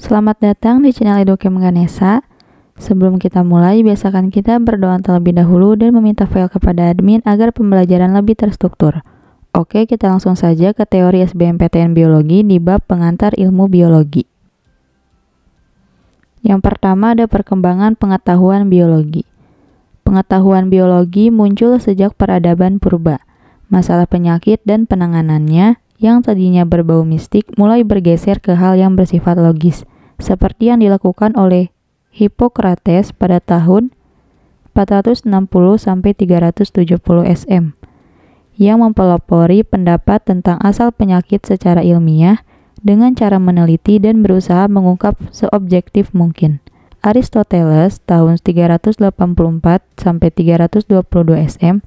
Selamat datang di channel Educam Ganesha. Sebelum kita mulai, biasakan kita berdoa terlebih dahulu dan meminta file kepada admin agar pembelajaran lebih terstruktur. Oke, kita langsung saja ke teori SBMPTN Biologi di bab pengantar ilmu biologi. Yang pertama ada perkembangan pengetahuan biologi. Pengetahuan biologi muncul sejak peradaban purba. Masalah penyakit dan penanganannya yang tadinya berbau mistik mulai bergeser ke hal yang bersifat logis, seperti yang dilakukan oleh Hippocrates pada tahun 460–370 SM, yang mempelopori pendapat tentang asal penyakit secara ilmiah dengan cara meneliti dan berusaha mengungkap seobjektif mungkin. Aristoteles tahun 384–322 SM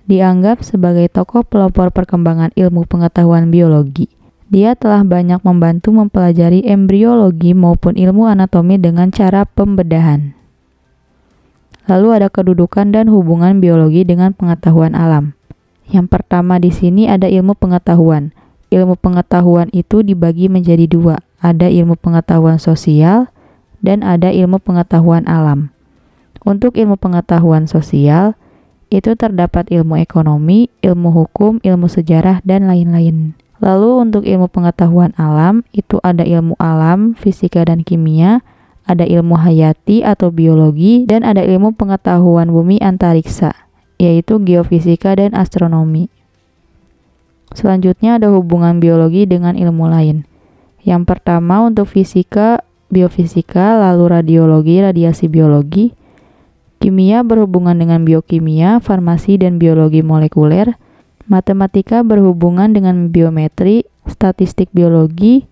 dianggap sebagai tokoh pelopor perkembangan ilmu pengetahuan biologi. Dia telah banyak membantu mempelajari embriologi maupun ilmu anatomi dengan cara pembedahan. Lalu ada kedudukan dan hubungan biologi dengan pengetahuan alam. Yang pertama di sini ada ilmu pengetahuan. Ilmu pengetahuan itu dibagi menjadi dua. Ada ilmu pengetahuan sosial dan ada ilmu pengetahuan alam. Untuk ilmu pengetahuan sosial, itu terdapat ilmu ekonomi, ilmu hukum, ilmu sejarah, dan lain-lain. Lalu untuk ilmu pengetahuan alam, itu ada ilmu alam, fisika dan kimia, ada ilmu hayati atau biologi, dan ada ilmu pengetahuan bumi antariksa, yaitu geofisika dan astronomi. Selanjutnya ada hubungan biologi dengan ilmu lain. Yang pertama untuk fisika, biofisika, lalu radiologi, radiasi biologi. Kimia berhubungan dengan biokimia, farmasi, dan biologi molekuler. Matematika berhubungan dengan biometri, statistik biologi.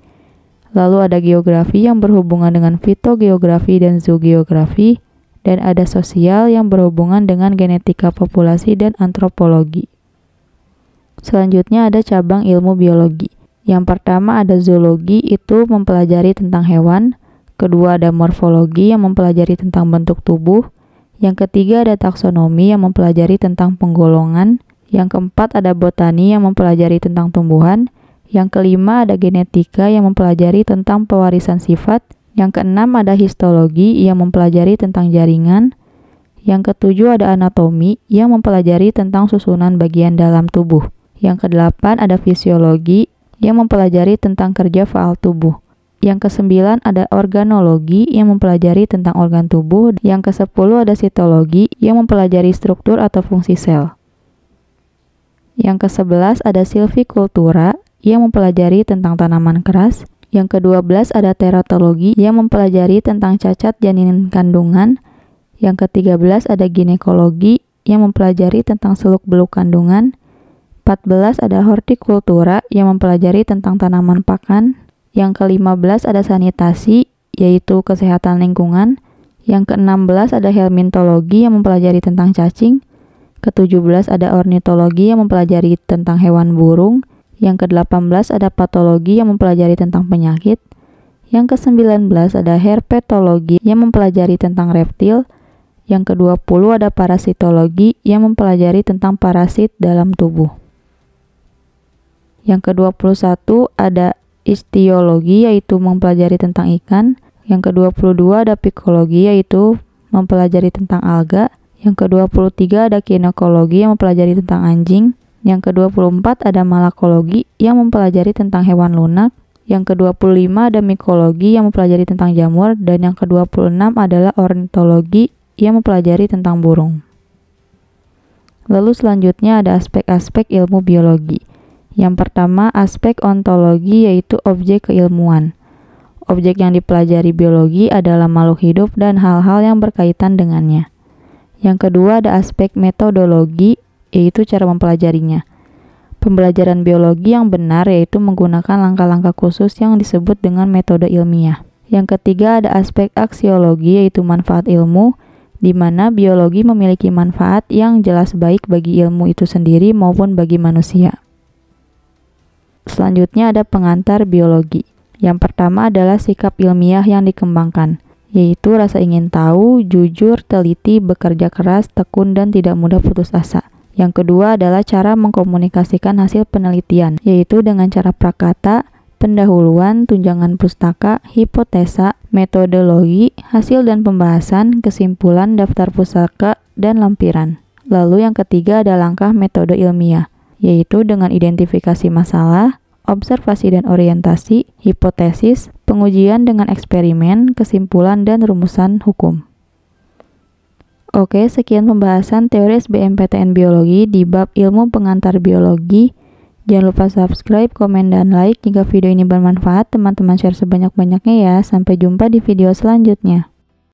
Lalu ada geografi yang berhubungan dengan fitogeografi dan zoogeografi. Dan ada sosial yang berhubungan dengan genetika populasi dan antropologi. Selanjutnya ada cabang ilmu biologi. Yang pertama ada zoologi, itu mempelajari tentang hewan. Kedua ada morfologi yang mempelajari tentang bentuk tubuh. Yang ketiga ada taksonomi yang mempelajari tentang penggolongan. Yang keempat ada botani yang mempelajari tentang tumbuhan. Yang kelima ada genetika yang mempelajari tentang pewarisan sifat. Yang keenam ada histologi yang mempelajari tentang jaringan. Yang ketujuh ada anatomi yang mempelajari tentang susunan bagian dalam tubuh. Yang kedelapan ada fisiologi yang mempelajari tentang kerja faal tubuh. Yang kesembilan ada organologi yang mempelajari tentang organ tubuh. Yang kesepuluh ada sitologi yang mempelajari struktur atau fungsi sel. Yang kesebelas ada silvikultura yang mempelajari tentang tanaman keras. Yang kedua belas ada teratologi yang mempelajari tentang cacat janin kandungan. Yang ke-13 ada ginekologi yang mempelajari tentang seluk-beluk kandungan. 14 ada hortikultura yang mempelajari tentang tanaman pakan. Yang ke-15 ada sanitasi, yaitu kesehatan lingkungan. Yang ke-16 ada helmintologi yang mempelajari tentang cacing. Ke-17 ada ornitologi yang mempelajari tentang hewan burung. Yang ke-18 ada patologi yang mempelajari tentang penyakit. Yang ke-19 ada herpetologi yang mempelajari tentang reptil. Yang ke-20 ada parasitologi yang mempelajari tentang parasit dalam tubuh. Yang ke-21 ada istiologi, yaitu mempelajari tentang ikan. Yang ke-22 ada pikologi, yaitu mempelajari tentang alga. Yang ke-23 ada kinekologi yang mempelajari tentang anjing. Yang ke-24 ada malakologi yang mempelajari tentang hewan lunak. Yang ke-25 ada mikologi yang mempelajari tentang jamur. Dan yang ke-26 adalah ornitologi yang mempelajari tentang burung. Lalu selanjutnya ada aspek-aspek ilmu biologi. Yang pertama, aspek ontologi, yaitu objek keilmuan. Objek yang dipelajari biologi adalah makhluk hidup dan hal-hal yang berkaitan dengannya. Yang kedua, ada aspek metodologi, yaitu cara mempelajarinya. Pembelajaran biologi yang benar yaitu menggunakan langkah-langkah khusus yang disebut dengan metode ilmiah. Yang ketiga, ada aspek aksiologi, yaitu manfaat ilmu, di mana biologi memiliki manfaat yang jelas baik bagi ilmu itu sendiri maupun bagi manusia. Selanjutnya ada pengantar biologi. Yang pertama adalah sikap ilmiah yang dikembangkan, yaitu rasa ingin tahu, jujur, teliti, bekerja keras, tekun, dan tidak mudah putus asa. Yang kedua adalah cara mengkomunikasikan hasil penelitian, yaitu dengan cara prakata, pendahuluan, tunjangan pustaka, hipotesa, metodologi, hasil dan pembahasan, kesimpulan, daftar pustaka, dan lampiran. Lalu yang ketiga ada langkah metode ilmiah, yaitu dengan identifikasi masalah, observasi dan orientasi, hipotesis, pengujian dengan eksperimen, kesimpulan, dan rumusan hukum. Oke, sekian pembahasan teori SBMPTN Biologi di bab ilmu pengantar biologi. Jangan lupa subscribe, komen, dan like. Jika video ini bermanfaat, teman-teman share sebanyak-banyaknya ya. Sampai jumpa di video selanjutnya.